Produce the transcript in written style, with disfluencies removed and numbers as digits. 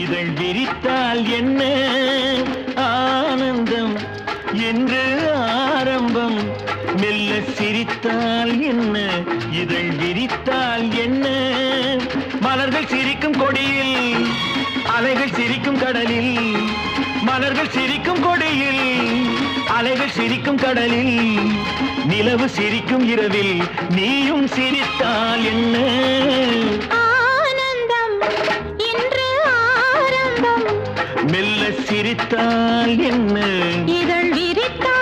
இதழ் விரித்தால் என்ன ஆனந்தம் என்று ஆரம்பம். மெல்ல சிரித்தால் என்ன, இதழ் விரித்தால் என்ன. மலர்கள் சிரிக்கும் கொடியில், அலைகள் சிரிக்கும் கடலில். மலர்கள் சிரிக்கும் கொடியில், அலைகள் சிரிக்கும் கடலில். நிலவு சிரிக்கும் இரவில் நீயும் சிரித்தால் என்ன ஆனந்தம் என்று ஆரம்பம். மெல்ல சிரித்தால் என்ன, இதழ் விரித்தால்